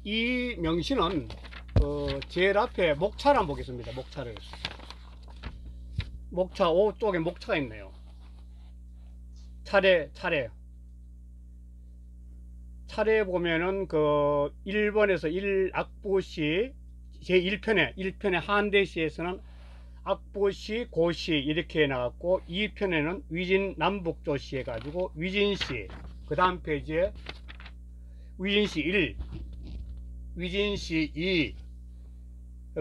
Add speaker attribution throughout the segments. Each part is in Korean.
Speaker 1: 이 명시는 제일 앞에 목차를 한번 보겠습니다. 목차를. 목차 오쪽에 목차가 있네요. 차례 보면은 그 1번에서 1악보시 제1편에 한대시에서는 악보시, 고시 이렇게 나왔고 2편에는 위진 남북조시 해가지고 위진시, 그 다음 페이지에 위진시 1, 위진시 2,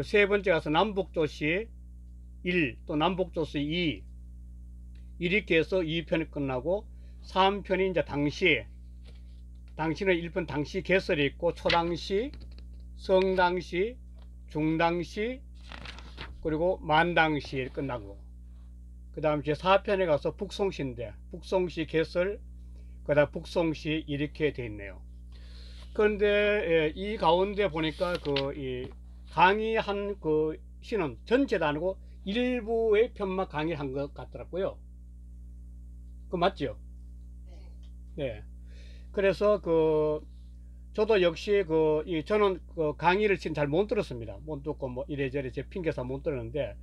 Speaker 1: 세 번째 가서 남북조시 1, 또 남북조시 2 이렇게 해서 2편이 끝나고 3편이 이제 당시는 1편 당시 개설이 있고 초당시, 성당시, 중당시 그리고 만당시에 끝나고 그 다음 제 4편에 가서 북송시인데 북송시 개설 그 다음 북송시 이렇게 돼 있네요. 그런데 이 가운데 보니까 이 강의한 그 시는 전체도 아니고 일부의 편만 강의를 한 것 같더라고요. 그 맞죠? 네. 그래서 저도 역시 저는 강의를 지금 잘 못 들었습니다. 못 듣고 뭐 이래저래 제 핑계사 못 들었는데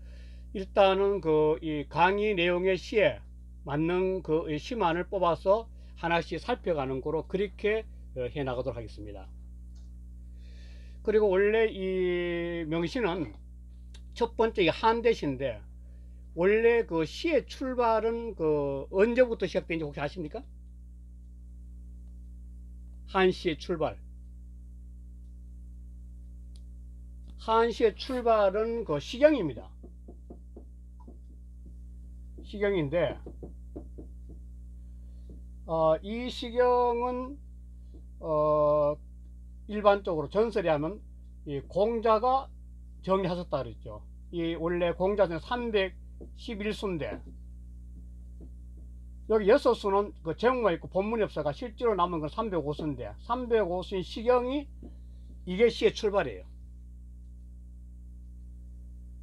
Speaker 1: 일단은 이 강의 내용의 시에 맞는 시만을 뽑아서 하나씩 살펴가는 거로 그렇게 해 나가도록 하겠습니다. 그리고 원래 이 명시는 첫 번째 한대시인데 원래 그 시의 출발은 언제부터 시작된지 혹시 아십니까? 한시의 출발. 한시의 출발은 시경입니다. 시경인데, 이 시경은, 일반적으로 전설에 하면, 이 공자가 정리하셨다 그랬죠. 이 원래 공자는 311수인데, 여기 6수는 제목만 있고 본문이 없어가 실제로 남은 건 305수인데 305수인 시경이 이게 시의 출발이에요.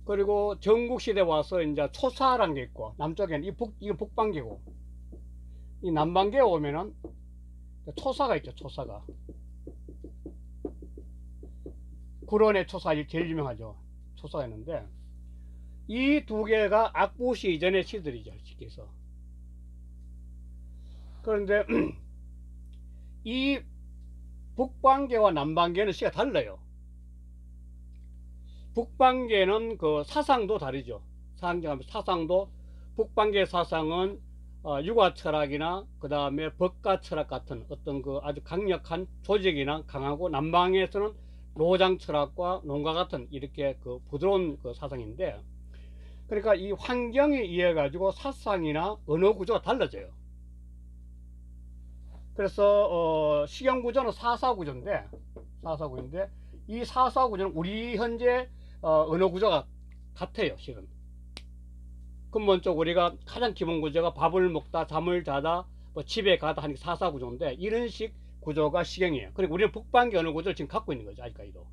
Speaker 1: 그리고 전국시대 와서 이제 초사라는 게 있고 남쪽에는 이건 북반계고 이 남반계에 오면은 초사가 있죠. 초사가 구론의 초사 제일 유명하죠. 초사가 있는데 이 두 개가 악보시 이전의 시들이죠. 쉽게 해서. 그런데 이 북반계와 남반계는 시가 달라요. 북반계는 사상도 다르죠. 사상도 북반계 사상은 육아철학이나 그 다음에 법가철학 같은 어떤 아주 강력한 조직이나 강하고 남방에서는 노장철학과 농가 같은 이렇게 부드러운 사상인데 그러니까 이 환경에 의해 가지고 사상이나 언어 구조가 달라져요. 그래서 시경구조는 사사구조인데 이 사사구조는 우리 현재 언어 구조가 같아요. 실은 근본적으로 우리가 가장 기본 구조가 밥을 먹다 잠을 자다 뭐 집에 가다 하는 게 사사구조인데 이런 식 구조가 시경이에요. 그리고 우리는 북반계 언어 구조를 지금 갖고 있는 거죠. 아직까지도.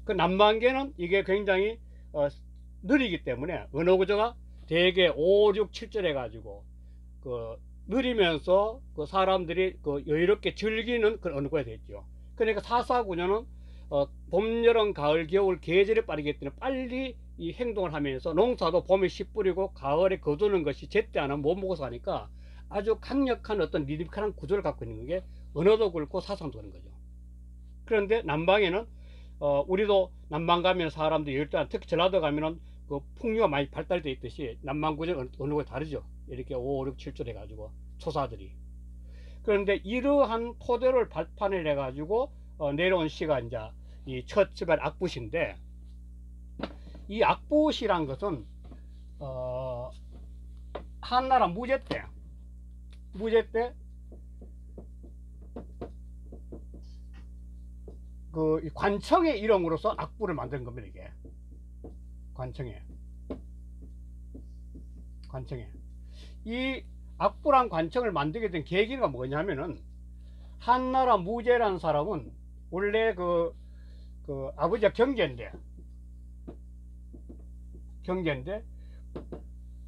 Speaker 1: 그 남반계는 이게 굉장히 느리기 때문에 언어 구조가 대개 5, 6, 7절 해가지고 느리면서 사람들이 여유롭게 즐기는 그런 언어가 되겠죠. 그러니까 사사구조는 봄, 여름, 가을, 겨울 계절에 빠르기 때문에 빨리 이 행동을 하면서 농사도 봄에 씨 뿌리고 가을에 거두는 것이 제때 안 하면 못 먹어서 하니까 아주 강력한 어떤 리듬컬한 구조를 갖고 있는 게 언어도 그렇고 사상도 그런 거죠. 그런데 남방에는 우리도 남방 가면 사람들이 일단 특히 전라도 가면은 풍류가 많이 발달되어 있듯이 남방 구조는 언어가 다르죠. 이렇게 5, 6, 7절 해가지고 초사들이. 그런데 이러한 토대를 발판을 해가지고 내려온 시가 이제 이 첫 출발 악보시인데 이 악보시란 것은 한나라 무제 때 관청의 이름으로서 악보를 만든 겁니다. 이게 관청에 이 악보란 관청을 만들게 된 계기가 뭐냐면은 한나라 무제라는 사람은 원래 아버지가 경제인데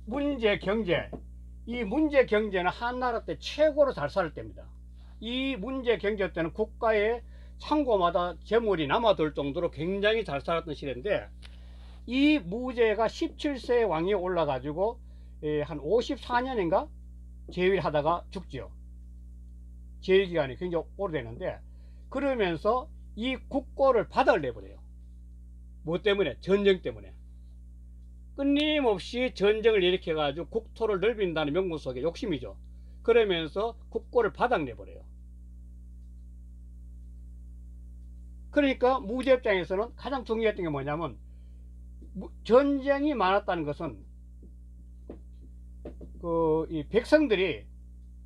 Speaker 1: 문제 경제는 한나라 때 최고로 잘 살 때입니다. 이 문제 경제 때는 국가의 창고마다 재물이 남아돌 정도로 굉장히 잘 살았던 시대인데, 이 무제가 17세 왕이 올라가지고 한 54년인가 재위를 하다가 죽지요. 재위 기간이 굉장히 오래되는데, 그러면서 이 국고를 바닥을 내버려요. 뭐 때문에? 전쟁 때문에. 끊임없이 전쟁을 일으켜 가지고 국토를 넓힌다는 명분 속에 욕심이죠. 그러면서 국고를 바닥 내버려요. 그러니까 무제 입장에서는 가장 중요했던 게 뭐냐면, 전쟁이 많았다는 것은 이 백성들이,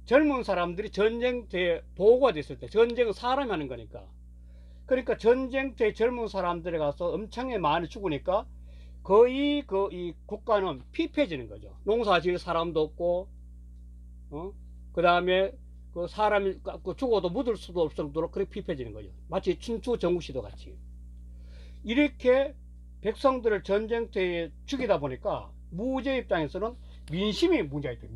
Speaker 1: 젊은 사람들이 전쟁터에 보호가 됐을 때, 전쟁은 사람이 하는 거니까, 그러니까 전쟁터에 젊은 다람들이 가서 엄청나게 많이 죽으니까 거의 이 국가는 피폐해지는 거죠. 농사 지을 사람도 없고, 그 다음에 그 사람이 죽어도 묻을 수도 없을 정도로 그렇게 피폐해지는 거죠. 마치 춘추 전국시도 같이. 이렇게 백성들을 전쟁터에 죽이다 보니까 무제 입장에서는 민심이 문제가 있대요.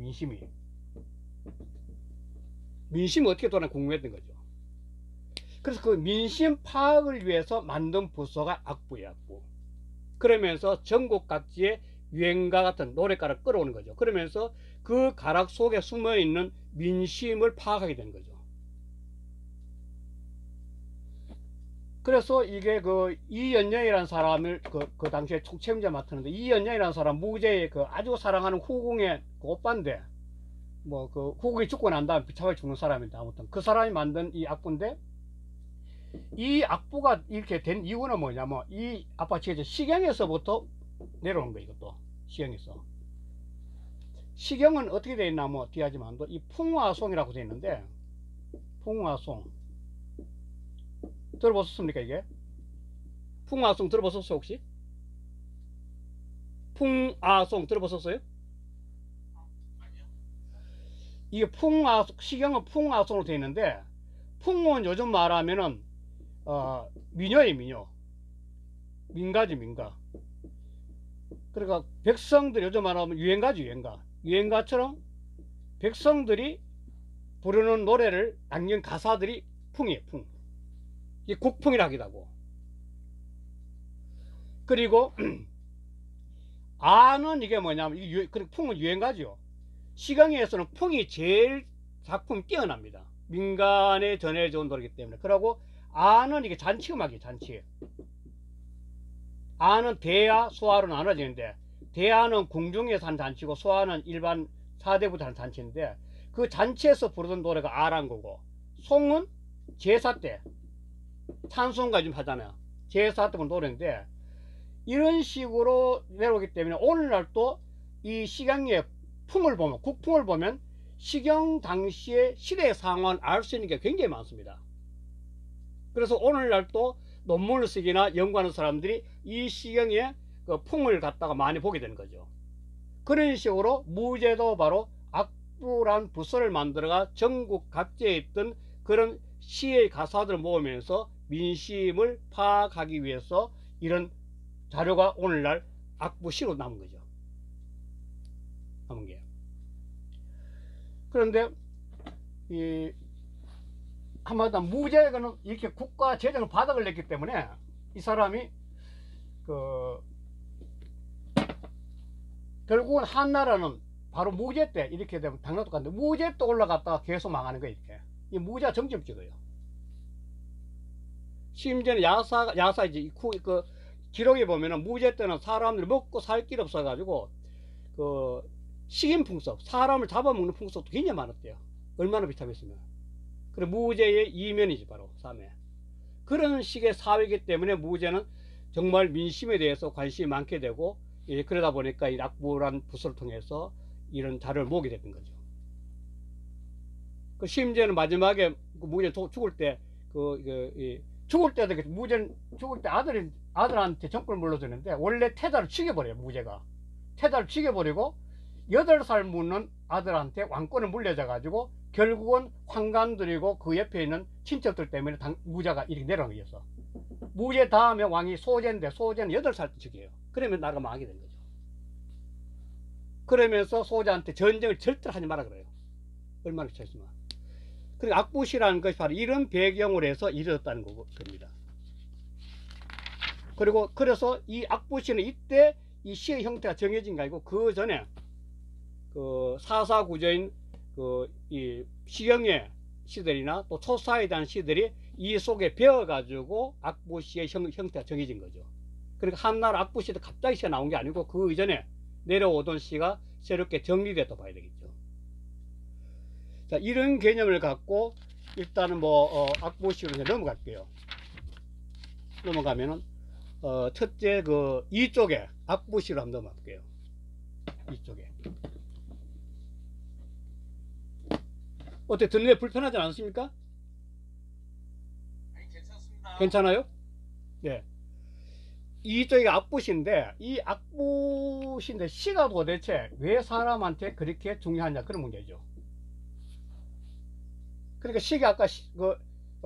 Speaker 1: 민심이 어떻게 돌아가나 궁금했던 거죠. 그래서 그 민심 파악을 위해서 만든 부서가 악부예요, 악부. 그러면서 전국 각지에 유행가 같은 노래가를 끌어오는 거죠. 그러면서 그 가락 속에 숨어 있는 민심을 파악하게 된 거죠. 그래서 이게 이연영이라는 사람을 그 당시에 총책임자 맡았는데, 이연영이라는 사람 무제의 아주 사랑하는 후궁의 오빠인데, 뭐 후궁이 죽고 난 다음 비참하게 죽는 사람인데, 아무튼 그 사람이 만든 이 악부인데, 이 악부가 이렇게 된 이유는 뭐냐면, 이 아빠 지금 시경에서부터 내려오는 거예요. 이것도 시경에서. 시경은 어떻게 되어 있나 뭐 뒤하지만도 이 풍화송이라고 되어 있는데, 풍화송 들어보셨습니까? 이게 풍화송 들어보셨어요 혹시? 풍화송 들어보셨어요? 이게 시경은 풍화송으로 되어 있는데, 풍은 요즘 말하면은 민요예요. 민가지, 민가. 그러니까 백성들이 요즘 말하면 유행가지, 유행가처럼 백성들이 부르는 노래를 남긴 가사들이 풍이에요, 풍. 이게 국풍이라 하기도 하고. 그리고 아는 이게 뭐냐면, 풍은 유행가죠. 시경에서는 풍이 제일 작품 뛰어납니다. 민간에 전해져 온 노래이기 때문에. 그러고 아는 이게 잔치음악이에요, 잔치. 아는 대하, 소하로 나눠지는데, 대하는 궁중에서 한 잔치고 소하는 일반 사대부터 하는 잔치인데, 그 잔치에서 부르던 노래가 아란 거고, 송은 제사 때 찬송가 좀 하잖아요. 제사 때 부르는 노래인데, 이런 식으로 내려오기 때문에 오늘날 또 이 시경의 풍을 보면, 국풍을 보면 시경 당시의 시대 상황을 알 수 있는 게 굉장히 많습니다. 그래서 오늘날 또 논문을 쓰기나 연구하는 사람들이 이 시경의 그 풍을 갖다가 많이 보게 되는 거죠. 그런 식으로 무제도 바로 악부란 부서를 만들어가 전국 각지에 있던 그런 시의 가사들을 모으면서 민심을 파악하기 위해서 이런 자료가 오늘날 악부시로 남은 거죠. 남은 게. 그런데 한마디로 무제가는 이렇게 국가 재정을 바닥을 냈기 때문에 이 사람이 결국은 한나라는 바로 무제 때 이렇게 되면 당나라도 갔는데, 무제 때 올라갔다가 계속 망하는 거예요. 이렇게 이 무제가 정점 찍어요. 심지어는 야사 이제 기록에 보면은 무제 때는 사람들이 먹고 살 길 없어 가지고 식인 풍습, 사람을 잡아먹는 풍습도 굉장히 많았대요. 얼마나 비참했으면. 그리고 무제의 이면이지, 바로 3회. 그런 식의 사회이기 때문에 무제는 정말 민심에 대해서 관심이 많게 되고, 그러다 보니까 이 악부란 부서를 통해서 이런 자료를 모으게 됐던 거죠. 심지어는 마지막에 무제 죽을 때 죽을 때도 무제는 죽을 때 아들한테 정권을 물려주는데, 원래 태자를 죽여버려요. 무제가 태자를 죽여버리고 8살 묻는 아들한테 왕권을 물려줘 가지고 결국은 황간들이고 그 옆에 있는 친척들 때문에 무제가 이렇게 내려온 거였어. 무제 다음에 왕이 소제인데, 소제는 8살 때 죽여요. 그러면 나라가 망하게 된 거죠. 그러면서 소제한테 전쟁을 절대 하지 마라 그래요. 얼마나 귀찮으면. 그러니까 악부시라는 것이 바로 이런 배경으로 해서 이루어졌다는 겁니다. 그리고 그래서 이 악부시는 이때 이 시의 형태가 정해진 게 아니고 그 전에 그 사사구조인 그 이 시경의 시들이나 또 초사에 대한 시들이 이 속에 배어가지고 악부시의 형태가 정해진 거죠. 그러니까 한나라 악부시도 갑자기 시가 나온 게 아니고 그 이전에 내려오던 시가 새롭게 정리됐다 봐야 되겠죠. 자, 이런 개념을 갖고 일단은 악보시로 넘어갈게요. 넘어가면은 첫째 그 이쪽에 악보시로 한번 넘어갈게요. 이쪽에 어때, 듣는데 불편하지 않습니까?
Speaker 2: 아니, 괜찮습니다.
Speaker 1: 괜찮아요? 네. 이쪽이 악부시인데 이 악부시인데 시가 도대체 왜 사람한테 그렇게 중요하냐, 그런 문제죠. 그러니까 시가 아까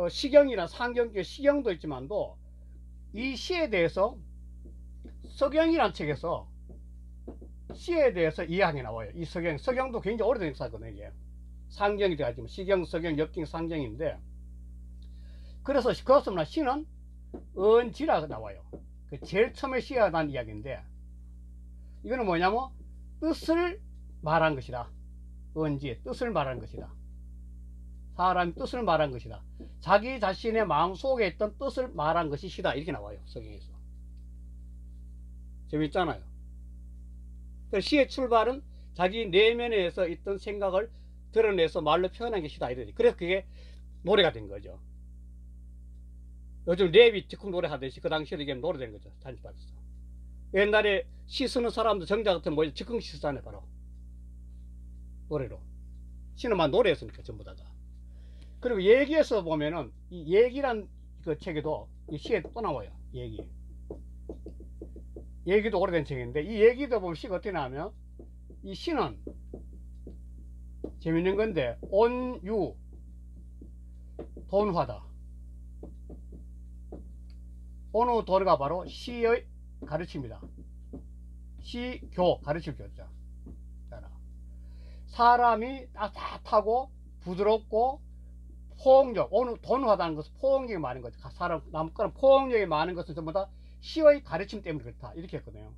Speaker 1: 시경이나 상경계 시경도 있지만도 이 시에 대해서 서경이라는 책에서 시에 대해서 이야기 나와요. 이 서경도 굉장히 오래된 역사거든요. 이게 상경이 돼가지고 시경, 서경, 역경, 상경인데, 그래서 그것은 시는 언지라 나와요. 그 제일 처음에 시가 난 이야기인데, 이거는 뭐냐면 뜻을 말한 것이다. 언지, 뜻을 말한 것이다. 사람이 뜻을 말한 것이다. 자기 자신의 마음속에 있던 뜻을 말한 것이 시다, 이렇게 나와요, 성경에서. 재밌잖아요. 시의 출발은 자기 내면에서 있던 생각을 드러내서 말로 표현한 게 시다, 이러지. 그래서 그게 노래가 된 거죠. 요즘 랩이 즉흥 노래 하듯이 그 당시에도 이게 노래된 거죠, 단지받았어. 옛날에 시 쓰는 사람도 정자 같은 뭐 즉흥 시 쓰잖아요, 바로 노래로. 시는 막 노래였으니까 전부 다가. 그리고 얘기에서 보면은 이 얘기란 그 책에도 이 시에 또 나와요. 얘기도 오래된 책인데, 이 얘기도 보면 시가 어떻게 나오면, 이 시는 재밌는 건데 온유 돈화다. 온유 돈화가 바로 시의 가르침이다. 시교, 가르칠 교자. 사람이 따뜻하고 부드럽고 포옹력, 오늘 돈화다는 것은 포옹력이 많은 거죠. 사람, 남과는 포옹력이 많은 것은 전부 다 시의 가르침 때문에 그렇다, 이렇게 했거든요.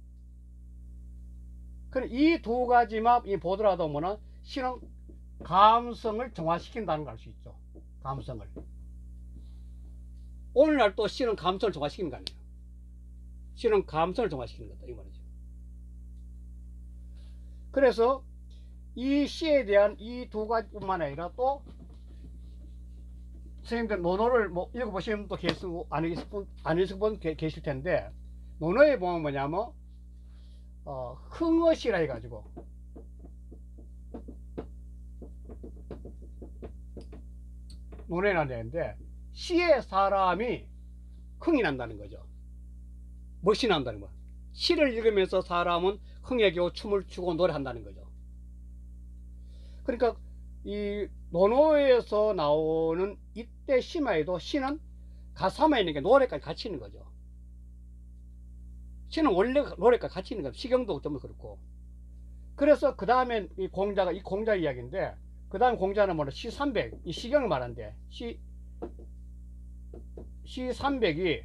Speaker 1: 그럼 이 두 가지만 보더라도 뭐는 시는 감성을 정화시킨다는 걸 알 수 있죠. 감성을. 오늘날 또 시는 감성을 정화시키는 거 아니에요. 시는 감성을 정화시키는 거다, 이 말이죠. 그래서 이 시에 대한 이 두 가지뿐만 아니라 또 선생님들 논어를 뭐 읽어보시면 또 계시고 안 읽으신 분 계실 텐데, 논어에 보면 뭐냐면 흥어시라 해가지고 논어에 난다는데, 시에 사람이 흥이 난다는 거죠. 멋이 난다는 거야. 시를 읽으면서 사람은 흥에 겨워 춤을 추고 노래한다는 거죠. 그러니까 이 논어에서 나오는 이때 시만 해도 시는 가사만 있는 게 노래까지 같이 있는 거죠. 시는 원래 노래까지 같이 있는 거죠. 시경도 좀 그렇고. 그래서 그 다음에 이 공자 이야기인데, 그 다음 공자는 뭐냐, 시 300, 이 시경을 말하는데, 시 300이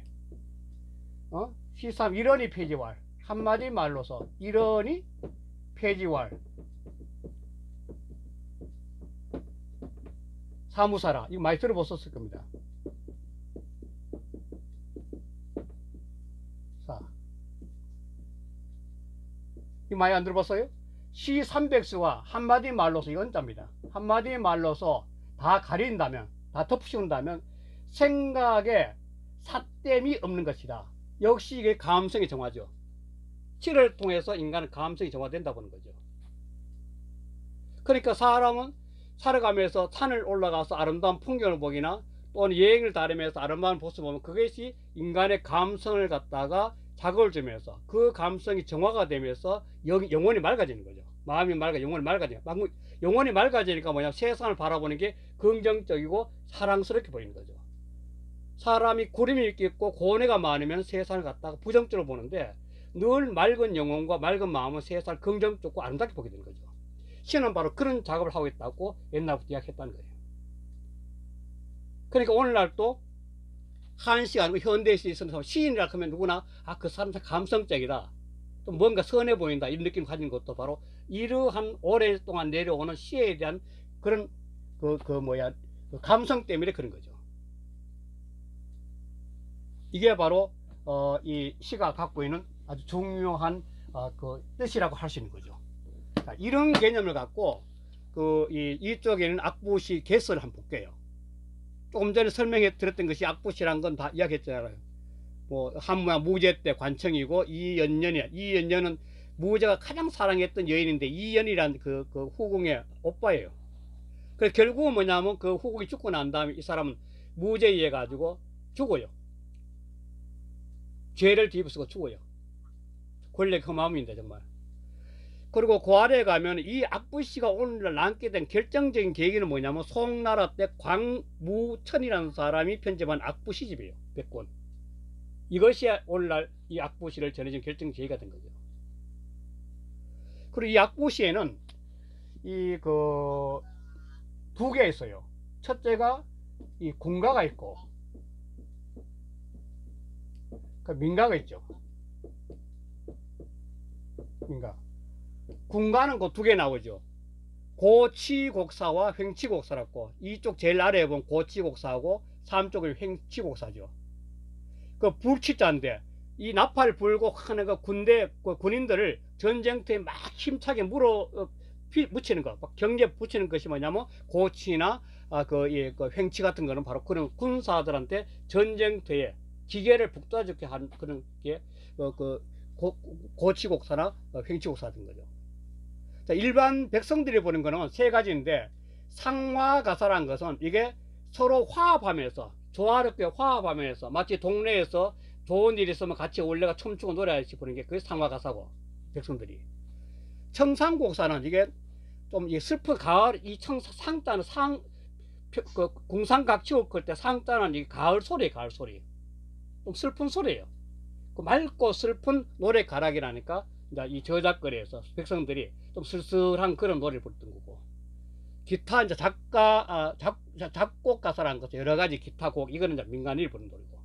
Speaker 1: 시 3, 이런이 폐지왈, 한마디 말로서 이런이 폐지왈, 사무사라. 이거 많이 들어보셨을 겁니다. 자, 이거 많이 안 들어봤어요? 시 300수와 한마디 말로서, 이건 자입니다. 한마디 말로서 다 가린다면, 다 덮씌운다면 생각에 삿됨이 없는 것이다. 역시 이게 감성의 정화죠. 시를 통해서 인간은 감성이 정화된다고 보는 거죠. 그러니까 사람은 살아가면서 산을 올라가서 아름다운 풍경을 보기나 또는 여행을 다니면서 아름다운 모습을 보면 그것이 인간의 감성을 갖다가 자극을 주면서 그 감성이 정화가 되면서 영혼이 맑아지는 거죠. 마음이 영혼이 맑아지니까. 영혼이 맑아지니까 뭐냐, 세상을 바라보는 게 긍정적이고 사랑스럽게 보이는 거죠. 사람이 구름이 있고 고뇌가 많으면 세상을 갖다가 부정적으로 보는데, 늘 맑은 영혼과 맑은 마음은 세상을 긍정적이고 아름답게 보게 되는 거죠. 시는 바로 그런 작업을 하고 있다고 옛날부터 이야기했다는 거예요. 그러니까 오늘날 또 한시가 아니고 현대시에 있는 시인이라 하면 누구나 그 사람 감성적이다, 또 뭔가 선해 보인다, 이런 느낌 가진 것도 바로 이러한 오랫동안 내려오는 시에 대한 그런 그 감성 때문에 그런 거죠. 이게 바로 이 시가 갖고 있는 아주 중요한 그 뜻이라고 할 수 있는 거죠. 자, 이런 개념을 갖고 이쪽에는 악부시 개설을 한번 볼게요. 조금 전에 설명해 드렸던 것이 악부시란 건 다 이야기했잖아요. 뭐 한무야 무제 때 관청이고 이연년은 무제가 가장 사랑했던 여인인데 이연이란 그 후궁의 오빠예요. 그래서 결국은 뭐냐면 그 후궁이 죽고 난 다음에 이 사람은 무제에 의해 가지고 죽어요. 죄를 뒤집어쓰고 죽어요. 권력 험함인데 정말. 그리고 그 아래에 가면 이 악부씨가 오늘날 남게 된 결정적인 계기는 뭐냐면 송나라 때 광무천이라는 사람이 편집한 악부시집이에요. 100권. 이것이 오늘날 이 악부시를 전해준 결정 계기가 된 거죠. 그리고 이 악부시에는 두 개 있어요. 첫째가 이 군가가 있고, 그 민가가 있죠. 민가. 군가는 그 두 개 나오죠. 고치곡사와 횡치곡사라고. 이쪽 제일 아래에 보면 고치곡사하고 삼쪽은 횡치곡사죠. 그 불치자인데 이 나팔 불고 하는 그 군인들을 전쟁터에 막 힘차게 붙이는 거, 막 경제 붙이는 것이 뭐냐면 고치나 횡치 같은 거는 바로 그런 군사들한테 전쟁터에 기계를 북돋아주게 하는 그런 게 고치곡사나 횡치곡사 같은 거죠. 자, 일반 백성들이 보는 거는 세 가지인데, 상화가사란 것은 이게 서로 화합하면서, 조화롭게 화합하면서, 마치 동네에서 좋은 일이 있으면 같이 올레가 춤추고 노래하듯이 보는 게 그게 상화가사고, 백성들이. 청상곡사는 이게 좀 슬픈 가을, 이 상따는 궁상각치고 그럴 때 상따는 이 가을 소리, 좀 슬픈 소리예요. 그 맑고 슬픈 노래 가락이라니까 이 저작거리에서 백성들이 좀 쓸쓸한 그런 노래를 부르던 거고, 기타 이제 작곡 가사라는 것은 여러 가지 기타곡, 이거는 이제 민간인이 부르는 노래고,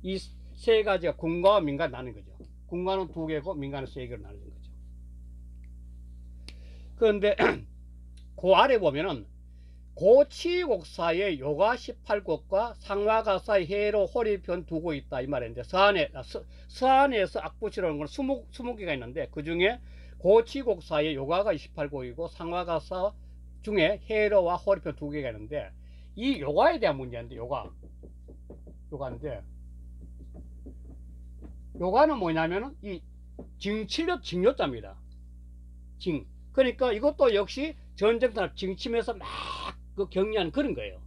Speaker 1: 이 세 가지가 군가와 민간 나는 거죠. 군가는 두 개고 민간은 세 개로 나누는 거죠. 그런데 그 아래 보면은 고치곡사의 요가 18곡과 상화가사의 해로 호리편 두 곡 있다, 이 말인데, 서안에서 악부시라는 건 20개가 있는데, 그 중에 고치곡사의 요가가 28곡이고 상화가사 중에 해로와 호리편 두 개가 있는데, 이 요가에 대한 문제인데, 요가인데, 요가는 뭐냐면은 이 징요자입니다. 그러니까 이것도 역시 전쟁터 징치면서 막 격리하는 그런 거예요.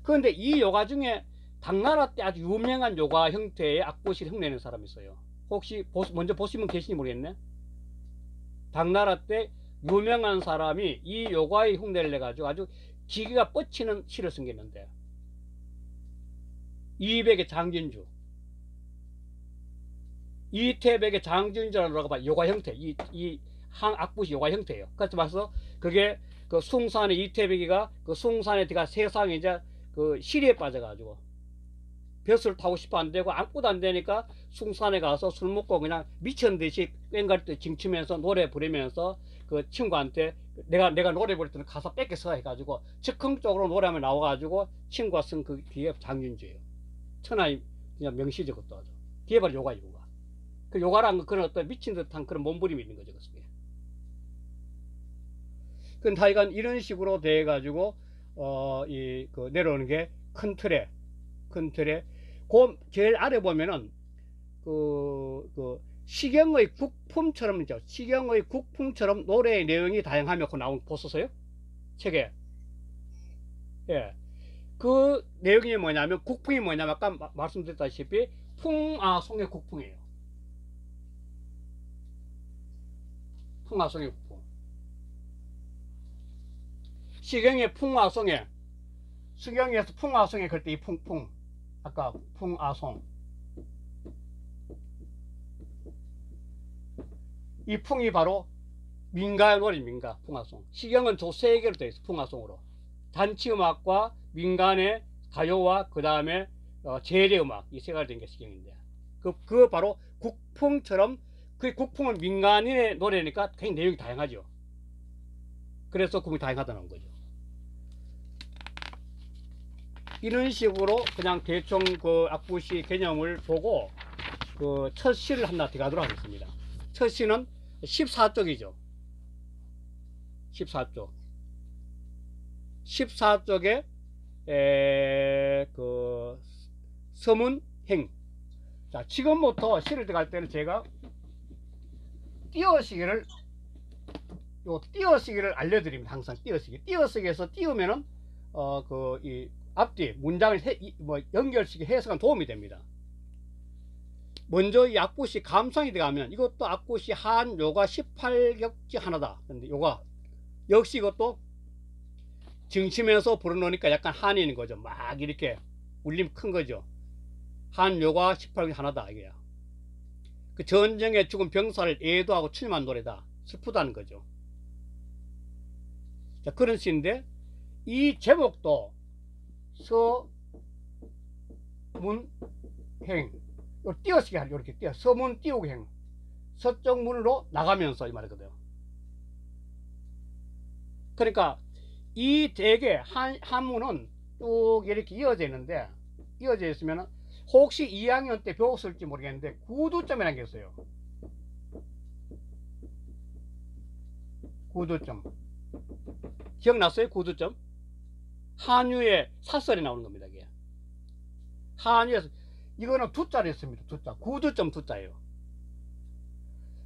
Speaker 1: 그런데 이 요가 중에 당나라 때 아주 유명한 요가 형태의 악보시를 흉내내는 사람이 있어요. 혹시 먼저 보시면 계시는지 모르겠네. 당나라 때 유명한 사람이 이 요가의 흉내를 내가지고 아주 기계가 뻗치는 시를 쓴 게 있는데, 이백의 장진주, 이태백의 장진주라고 봐. 요가 형태, 이 악보시 요가 형태예요. 그래서 봐서 그게 그 숭산의 이태백이가 그 숭산에 들어가 세상에 이제 그 시리에 빠져가지고 벼슬 타고 싶어 안 되고 아무것도 안 되니까 숭산에 가서 술 먹고 그냥 미친 듯이 꽹갈 때 징치면서 노래 부르면서 그 친구한테 내가 노래 부를 때는 가사 뺏겨서 해가지고 즉흥적으로 노래하면 나와가지고 친구가 쓴 그 뒤에 장윤주예요. 천하의 그냥 명시적 것도 하죠. 그게 바로 요가. 그 요가란 그런 어떤 미친 듯한 그런 몸부림이 있는 거죠. 그 하여간 이런 식으로 돼 가지고 내려오는 게 큰 틀에 그 제일 아래 보면은 시경의 국품처럼요. 시경의 국품처럼 노래의 내용이 다양하며 그 나온 보셨어요? 책에. 예. 그 내용이 뭐냐면, 국풍이 뭐냐면 아까 말씀드렸다시피 풍아송의 국풍이에요. 풍아송의 국풍. 시경의 풍아송에, 수경에서 풍아송에 그럴 때 이 풍풍, 아까 풍아송, 이 풍이 바로 민가의 노래, 풍아송. 시경은 조 세 개로 되어 있어. 풍아송으로 단치음악과 민간의 가요와 그 다음에 재래음악 이 세 가지 된 게 시경인데 그 바로 국풍처럼 그 국풍은 민간인의 노래니까 굉장히 내용이 다양하죠. 그래서 국풍이 다양하다는 거죠. 이런 식으로 그냥 대충 그 악보시 개념을 보고 그 첫 시를 하나 들어가도록 하겠습니다. 첫 시는 14쪽이죠. 14쪽. 14쪽에 그 서문행. 자, 지금부터 시를 들어갈 때는 제가 띄어쓰기를 알려드립니다. 항상 띄어쓰기에서 띄우면은 이 앞뒤 문장을 연결시키 해석한 도움이 됩니다. 먼저 이 악보시 감상이 들어가면 이것도 악보시 한 요가 18격지 하나다. 근데 요가 역시 이것도 증심에서 불어넣으니까 약간 한이 있는 거죠. 막 이렇게 울림 큰 거죠. 한 요가 18격지 하나다 이게야. 그 전쟁에 죽은 병사를 애도하고 추념한 노래다. 슬프다는 거죠. 자, 그런 시인데 이 제목도 서문행 띄어쓰기 하죠. 이렇게 서문 띄우기 행. 서쪽 문으로 나가면서 이 말이거든요. 그러니까 이 대개 한문은 쭉 이렇게 이어져 있는데 이어져 있으면 혹시 2학년 때 배웠을지 모르겠는데 구두점이라는 게 있어요. 구두점 기억났어요? 구두점 한유의 사설이 나오는 겁니다. 이게 한유에서 이거는 두자로 있습니다. 두자 구두점 두자예요.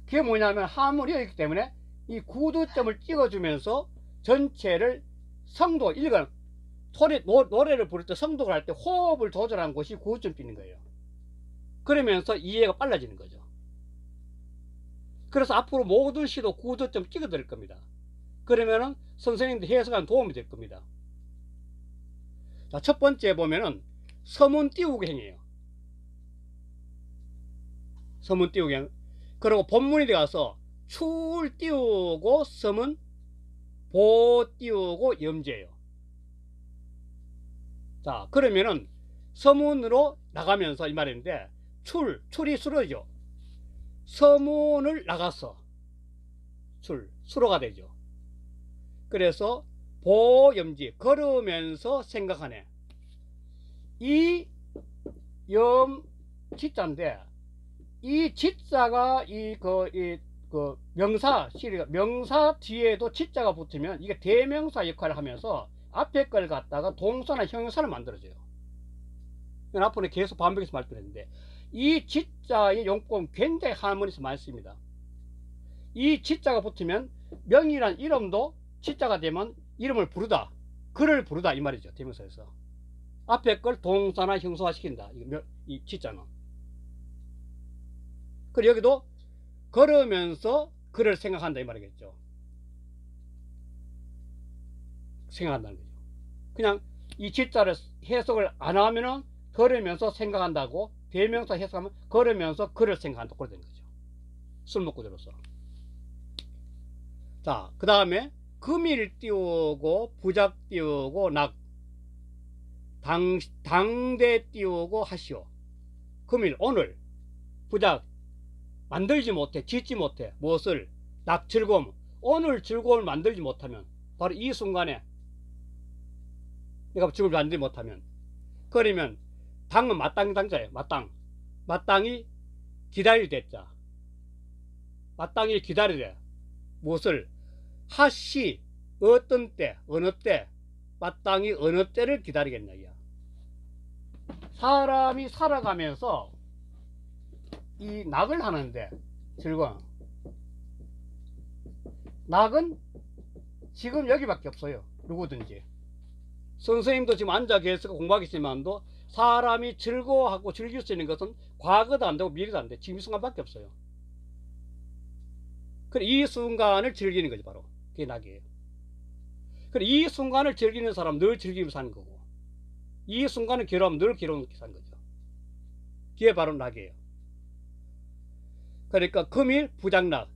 Speaker 1: 그게 뭐냐면 한문이 있기 때문에 이 구두점을 찍어주면서 전체를 성도 읽어 노래를 부를 때 성독을 할 때 호흡을 조절하는 곳이 구두점 찍는 거예요. 그러면서 이해가 빨라지는 거죠. 그래서 앞으로 모든 시도 구두점 찍어 드릴 겁니다. 그러면은 선생님들 해석하는 도움이 될 겁니다. 자, 첫 번째 보면은 서문 띄우기 행이에요. 서문 띄우기 행. 그리고 본문에 들어가서 출 띄우고 서문, 보 띄우고 염제예요. 자, 그러면은 서문으로 나가면서 이 말인데 출이 수로죠. 서문을 나가서 수로가 되죠. 그래서 보염지 걸으면서 생각하네. 이 지자인데 이 지자가 명사 뒤에도 지자가 붙으면 이게 대명사 역할을 하면서 앞에 걸 갖다가 동사나 형용사를 만들어줘요. 앞으로 계속 반복해서 말씀드렸는데 이 지자의 용법은 굉장히 한문에서 많이 씁니다. 이 지자가 붙으면 명이란 이름도 지자가 되면 이름을 부르다, 글을 부르다 이 말이죠. 대명사에서 앞에 걸 동사나 형용사 시킨다. 이 지자는. 그리고 여기도 걸으면서 글을 생각한다 이 말이겠죠. 생각한다는 거죠. 그냥 이 지자를 해석을 안 하면은 걸으면서 생각한다고, 대명사 해석하면 걸으면서 글을 생각한다. 그렇게 되는 거죠. 술먹구대로서. 자, 그 다음에 금일 띄우고 부작 띄우고 당대 띄우고 하시오. 금일 오늘, 부작 만들지 못해, 짓지 못해. 무엇을? 즐거움. 오늘 즐거움을 만들지 못하면 바로 이 순간에 내가 즐거움을 만들지 못하면, 그러면 당은 마땅당자예요. 마땅히 기다릴 때자. 마땅히 기다리래. 무엇을? 하시 어떤 때, 어느 때, 마땅히 어느 때를 기다리겠냐. 사람이 살아가면서 이 낙을 하는데 즐거움. 낙은 지금 여기밖에 없어요. 누구든지. 선생님도 지금 앉아 계셔서 공부하고 있지만도 사람이 즐거워하고 즐길 수 있는 것은 과거도 안 되고 미래도 안 돼. 지금 이 순간밖에 없어요. 그래, 이 순간을 즐기는 거지 바로. 그게 낙이에요. 그래, 이 순간을 즐기는 사람 늘 즐기면서 사는 거고, 이 순간을 괴로우면 늘 괴로우면서 사는 거죠. 그게 바로 낙이에요. 그러니까 금일 부장낙,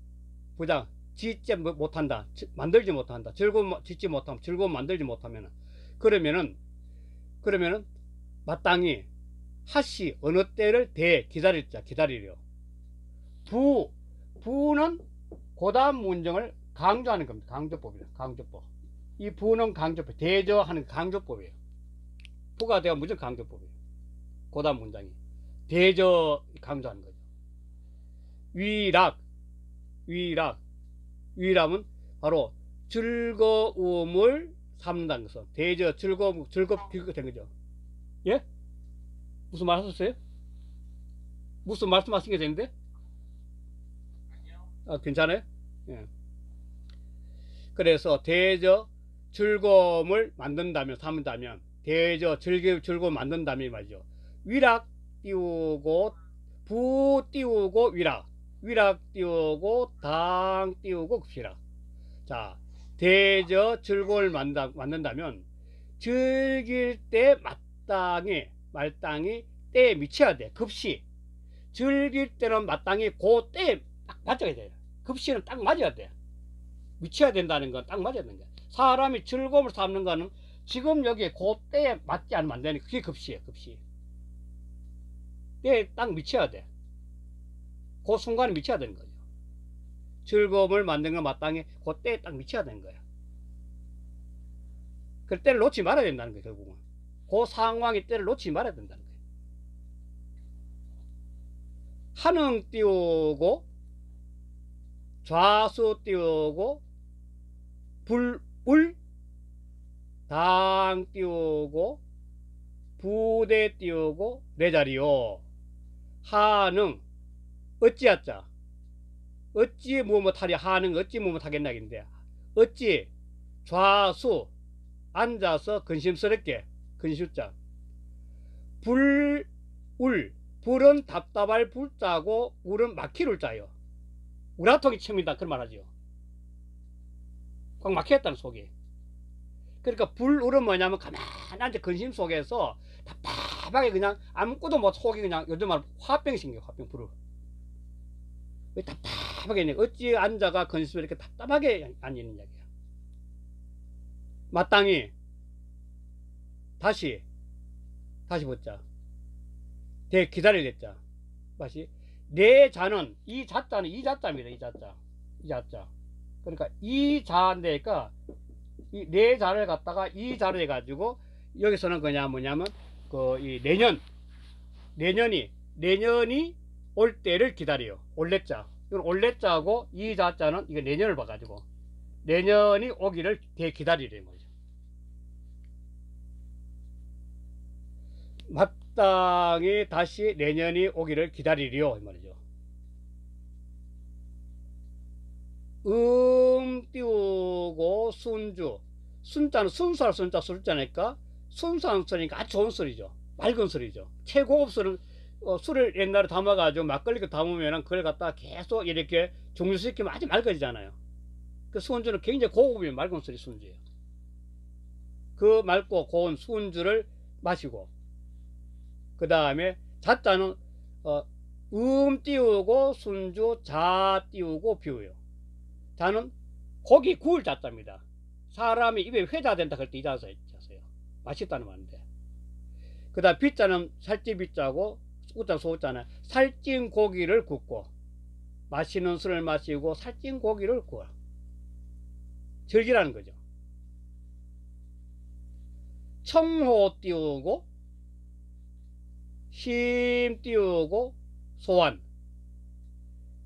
Speaker 1: 짓지 못한다, 즐거움 짓지 못하면, 즐거움 만들지 못하면, 그러면은 마땅히 하시 어느 때를 대 기다릴 자 기다리려. 부는 고단 문정을 강조하는 겁니다. 강조법이에요. 강조법. 이 부는 강조법, 대저하는 강조법이에요. 부가 되어 무조건 강조법이에요. 고단 문장이 대저 강조하는 거죠. 위락은 바로 즐거움을 삼는다는 것은 대저 즐겁게 된 거죠. 예? 무슨 말 하셨어요? 무슨 말씀하신 게 되는데? 괜찮아요? 예. 그래서 대저 즐거움을 만든다면 삼는다면 대저 즐거움 만든다면 말이죠. 위락 띄우고 부 띄우고 위락 띄우고 당 띄우고 급시락. 자, 대저 즐거움을 만든다면 즐길 때 말땅이 때에 미쳐야 돼. 급시. 즐길 때는 마땅히 그 때에 딱 맞아야 돼요. 급시는 딱 맞아야 돼. 미쳐야 된다는 건 딱 맞아야 되는 거야. 사람이 즐거움을 삼는 거는 지금 여기에 그 때에 맞지 않으면 안 되니까 그게 급시예요. 급시. 때에 딱 미쳐야 돼. 그 순간에 미쳐야 되는 거죠. 즐거움을 만든 건 마땅히 그 때에 딱 미쳐야 되는 거야. 그 때를 놓지 말아야 된다는 거예요. 결국은 그 상황의 때를 놓지 말아야 된다는 거예요. 한흥 띄우고 좌수 띄우고 당 띄우고 부대 띄우고 네 자리요. 하능 어찌하자 어찌 무엇하리 하능 어찌 무엇하겠나 인데 어찌 좌수 앉아서 근심스럽게 근심자 불은 답답할 불자고 울은 막힐 울자요. 우라통이 칩니다. 그런 말하죠. 꽉 막혔다는 속이. 그러니까 불울은 뭐냐면 가만히 앉아 근심 속에서 답답하게 그냥 아무것도 못 속이 그냥 요즘 말 화병이 생겨요. 화병 불을. 답답하게 있네. 어찌 앉아가 근심을 이렇게 답답하게 앉는 이야기야. 마땅히 다시 보자. 대 기다리겠자. 다시 내 자는 이 자자는 이 자자입니다. 이 자자. 그러니까 이 자인데니까 이 내 자를 갖다가 이 자를 해가지고 여기서는 그냥 뭐냐면 이 내년이 올 때를 기다려요. 올레자. 이건 올레자고 이 자자는 이거 내년을 봐가지고 내년이 오기를 기다리는 거죠. 마땅히 다시 내년이 오기를 기다리리요 이 말이죠. 띄우고 순자는 순수할 순자 술자니까 순수한 소리니까 아주 좋은 소리죠. 맑은 소리죠. 최고급 술을 옛날에 담아가지고 막걸리 담으면 그걸 갖다가 계속 이렇게 중류시키면 아주 맑아지잖아요. 그 순주는 굉장히 고급이면 맑은 소리 순주예요. 그 맑고 고운 순주를 마시고 그 다음에 자자는 띄우고 순주 자 띄우고 비우요. 자는 고기 구울 자자입니다. 사람이 입에 회자 된다 할 때 이 자세요. 맛있다는 말인데. 그 다음 비자는 살찌 비자고 우자 소자는 살찐 고기를 굽고 마시는 술을 마시고 살찐 고기를 구워 즐기라는 거죠. 청호 띄우고 심 띄우고 소환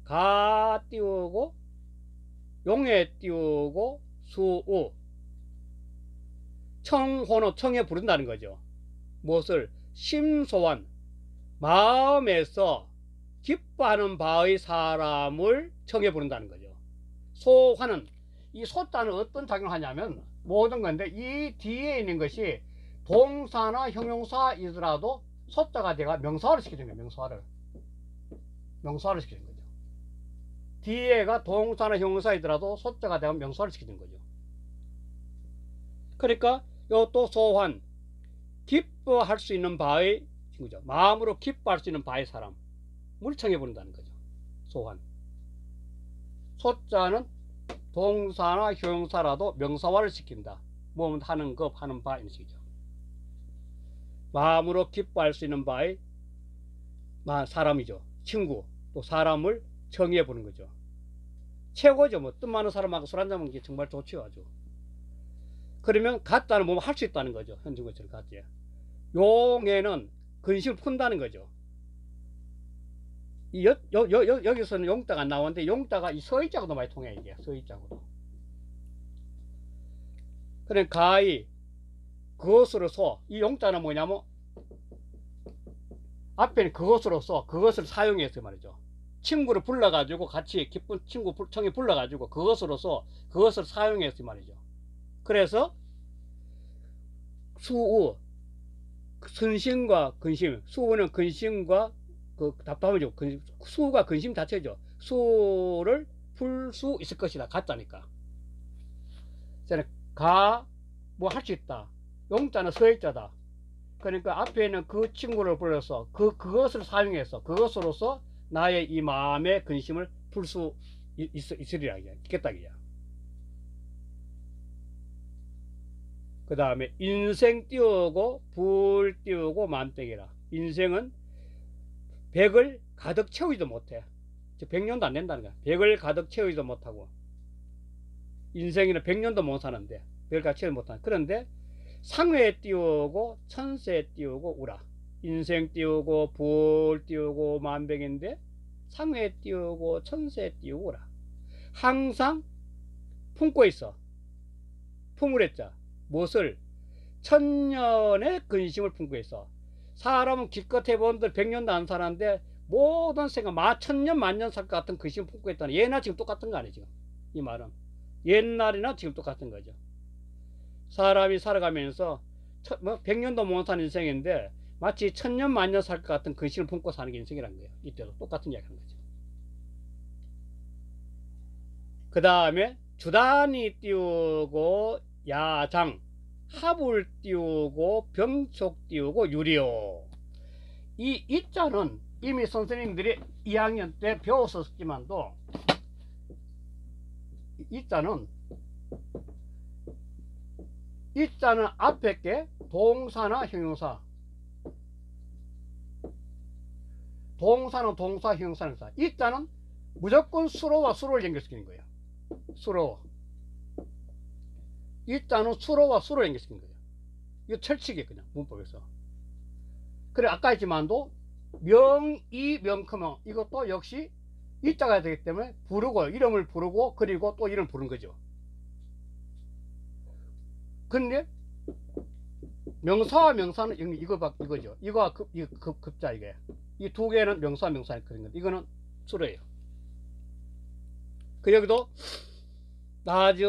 Speaker 1: 가 띄우고 용해 띄우고 수우 청호는 청에 부른다는 거죠. 무엇을 심소환 마음에서 기뻐하는 바의 사람을 청해 부른다는 거죠. 소환은 이 소자는 어떤 작용을 하냐면 모든 건데 이 뒤에 있는 것이 동사나 형용사이더라도 소자가 내가 명사화를 시키는 거예요. 명사화를 시키는 거죠. 뒤에가 동사나 형용사이더라도 소자가 되면 명사화를 시키는 거죠. 그러니까 이것도 소환 기뻐할 수 있는 바의 친구죠. 마음으로 기뻐할 수 있는 바의 사람을 청해 부른다는 거죠. 소환. 소자는 동사나 형용사라도 명사화를 시킨다. 뭐 하는 것 하는 바 이런 식이죠. 마음으로 기뻐할 수 있는 바의 사람이죠. 친구, 또 사람을 정의해 보는 거죠. 최고죠. 뭐 뜻 많은 사람하고 술 한잔 먹는 게 정말 좋죠. 아주. 그러면 같다는 몸을 할 수 있다는 거죠. 현중것처럼 같지. 용에는 근심을 푼다는 거죠. 여기서는 용자가 안 나오는데 용자가 이 서의자하고도 많이 통해. 이게 서의자하고도. 그래 가히 그것으로서 이 용자는 뭐냐면 앞에는 그것으로서 그것을 사용해서 말이죠. 친구를 불러가지고 같이 기쁜 친구 청이 불러가지고 그것으로서 그것을 사용해서 말이죠. 그래서 수우 근심과 근심, 수우는 근심과 그 답답함이죠. 수우가 근심 자체죠. 수를 풀 수 있을 것이다. 같다니까. 저는 뭐 할 수 있다. 용자는 서액자다. 그러니까 앞에는 그 친구를 불러서 그것을 사용해서 그것으로서 나의 이 마음의 근심을 풀 수 있으리라 있겠다. 그 다음에 인생 띄우고 불 띄우고 만백이라. 인생은 100을 가득 채우지도 못해. 100년도 안 된다는 거야. 100을 가득 채우지도 못하고. 인생에는 100년도 못 사는데 100을 가득 채우지 못하는. 그런데 상회에 띄우고 천세에 띄우고 우라. 인생 띄우고 불 띄우고 만백인데 상회에 띄우고 천세에 띄우고 우라. 항상 품고 있어. 품으랬자. 무엇을? 천년의 근심을 품고 있어. 사람은 기껏 해본들 100년도 안 살았는데 모든 생각 천년 만년 살 것 같은 근심을 품고 있다는. 예나 지금 똑같은 거 아니에요. 지금 이 말은 옛날이나 지금 똑같은 거죠. 사람이 살아가면서 100년도 못 사는 인생인데 마치 천년 만년 살 것 같은 근심을 품고 사는 게 인생이란 거예요. 이때도 똑같은 이야기 하는 거죠. 그 다음에 주단이 띄우고 야장, 합을 띄우고 병촉 띄우고 유리요. 이 이자는 이미 선생님들이 2학년 때 배웠었지만도 이자는 앞에 게 동사나 형용사, 동사는 동사, 형용사는 형용사. 이자는 무조건 수로와 수로를 연결시키는 거예요. 수로. 이자는 수로와 수로를 연결시키는 거예요. 이거 철칙이에요. 그냥 문법에서. 그래 아까 했지만도 명이 명크명 이것도 역시 이자가 되기 때문에 부르고 이름을 부르고 그리고 또 이름을 부르는 거죠. 근데 명사와 명사는 이거죠. 이거와 급자 이게. 이 두 개는 명사와 명사는 그런 건데 이거는 수로예요. 그 여기도 나저